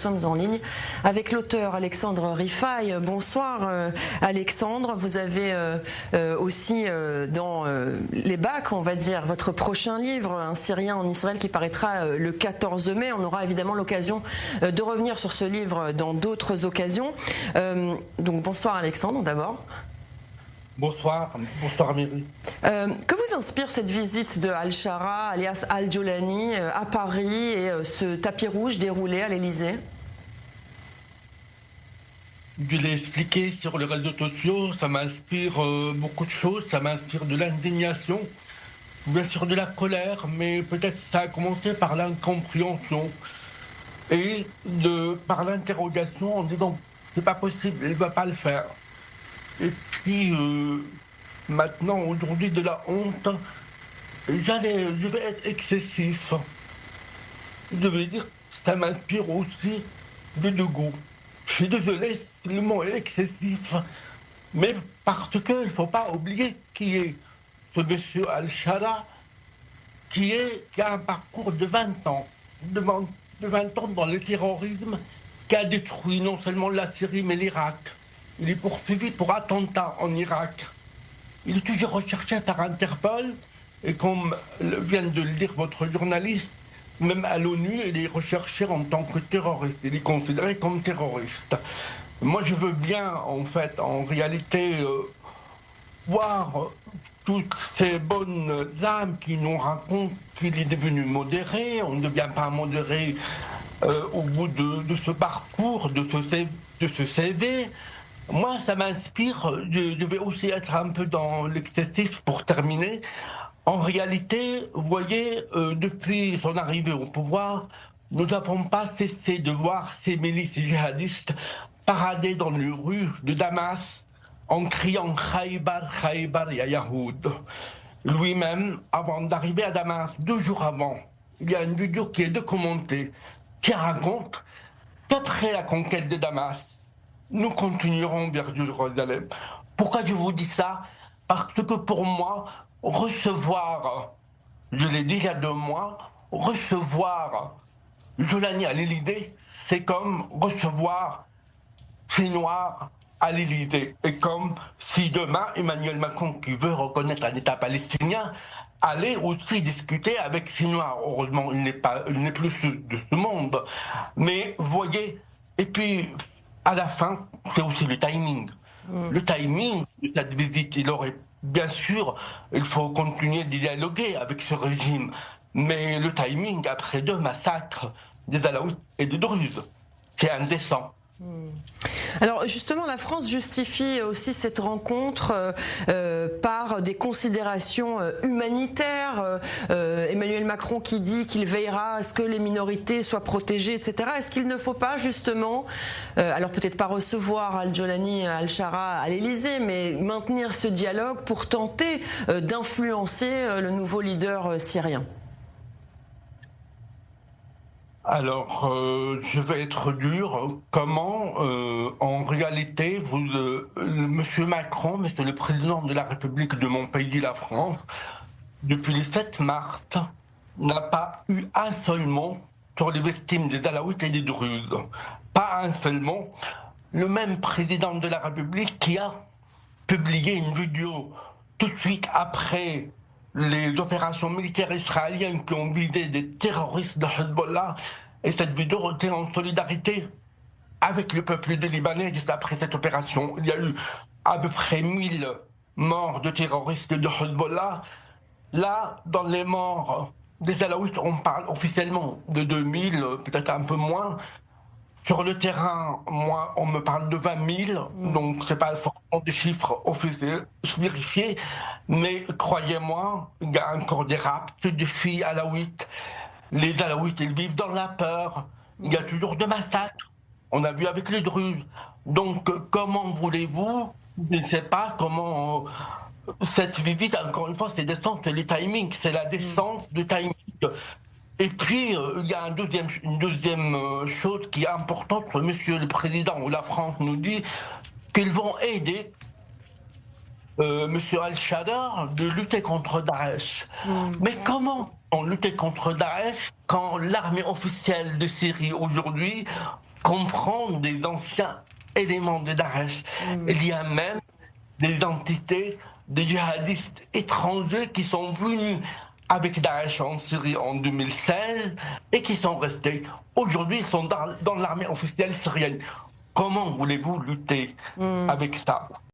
sommes en ligne avec l'auteur Alexandre Rifaï. Bonsoir Alexandre, vous avez aussi dans les bacs, on va dire, votre prochain livre, Un Syrien en Israël, qui paraîtra le 14 mai. On aura évidemment l'occasion de revenir sur ce livre dans d'autres occasions. Donc bonsoir Alexandre d'abord. Bonsoir Amélie. Que vous inspire cette visite de Al-Shara, alias Al-Jolani, à Paris et ce tapis rouge déroulé à l'Élysée? Je l'ai expliqué sur les réseaux sociaux, ça m'inspire beaucoup de choses, ça m'inspire de l'indignation, bien sûr de la colère, mais peut-être ça a commencé par l'incompréhension et par l'interrogation en disant c'est pas possible, il ne va pas le faire. Et puis, maintenant, aujourd'hui, de la honte, je vais être excessif. Je vais dire que ça m'inspire aussi de Gaulle. Je suis désolé si le mot est excessif, mais parce qu'il ne faut pas oublier qui est ce monsieur Al-Shara, qui a un parcours de 20 ans, de 20 ans dans le terrorisme, qui a détruit non seulement la Syrie, mais l'Irak. Il est poursuivi pour attentat en Irak. Il est toujours recherché par Interpol. Et comme vient de le dire votre journaliste, même à l'ONU, il est recherché en tant que terroriste. Il est considéré comme terroriste. Moi, je veux bien, en réalité, voir toutes ces bonnes âmes qui nous racontent qu'il est devenu modéré. On ne devient pas modéré au bout de ce parcours, de ce CV. Moi, ça m'inspire, je vais aussi être un peu dans l'excessif pour terminer. En réalité, vous voyez, depuis son arrivée au pouvoir, nous n'avons pas cessé de voir ces milices djihadistes parader dans les rues de Damas en criant « Khaybar, Khaybar, ya Yahoud ». Lui-même, avant d'arriver à Damas, 2 jours avant, il y a une vidéo qui est documentée, qui raconte qu'après la conquête de Damas, nous continuerons vers Jérusalem. Pourquoi je vous dis ça? Parce que pour moi, recevoir, je l'ai dit il y a 2 mois, recevoir Jolani à l'Élysée, c'est comme recevoir Sinoir à l'Élysée. Et comme si demain, Emmanuel Macron, qui veut reconnaître un État palestinien, allait aussi discuter avec Sinoir. Heureusement, il n'est plus de ce monde. Mais vous voyez, et puis à la fin, c'est aussi le timing. Le timing de cette visite, bien sûr, il faut continuer de dialoguer avec ce régime. Mais le timing, après 2 massacres des Alaouites et des Druzes, c'est indécent. Alors justement, la France justifie aussi cette rencontre par des considérations humanitaires. Emmanuel Macron qui dit qu'il veillera à ce que les minorités soient protégées, etc. Est-ce qu'il ne faut pas justement, alors peut-être pas recevoir Al-Jolani, Al-Shara à l'Élysée, mais maintenir ce dialogue pour tenter d'influencer le nouveau leader syrien? Alors, je vais être dur. Comment, en réalité, Monsieur Macron, Monsieur le Président de la République de mon pays, la France, depuis le 7 mars, n'a pas eu un seul mot sur les victimes des Alaouites et des Druzes. Pas un seul mot. Le même Président de la République qui a publié une vidéo tout de suite après les opérations militaires israéliennes qui ont visé des terroristes de Hezbollah, et cette vidéo était en solidarité avec le peuple de Libanais juste après cette opération. Il y a eu à peu près 1000 morts de terroristes de Hezbollah. Là, dans les morts des Alaouites, on parle officiellement de 2000, peut-être un peu moins. Sur le terrain, moi, on me parle de 20 000, donc c'est pas forcément des chiffres officiels, vérifiés, mais croyez-moi, il y a encore des rapts de filles alaouites. Les Alaouites, ils vivent dans la peur, il y a toujours des massacres, on a vu avec les Druzes. Donc, comment voulez-vous, je ne sais pas comment, cette visite, encore une fois, c'est descente, c'est le timing, c'est la descente de timing. Et puis, il y a une deuxième chose qui est importante. Monsieur le Président ou la France nous dit qu'ils vont aider Monsieur Al-Shara de lutter contre Daesh. Mais comment on lutter contre Daesh quand l'armée officielle de Syrie aujourd'hui comprendre des anciens éléments de Daesh. Il y a même des entités de djihadistes étrangers qui sont venus avec Daesh en Syrie en 2016 et qui sont restés. Aujourd'hui, ils sont dans l'armée officielle syrienne. Comment voulez-vous lutter avec ça ?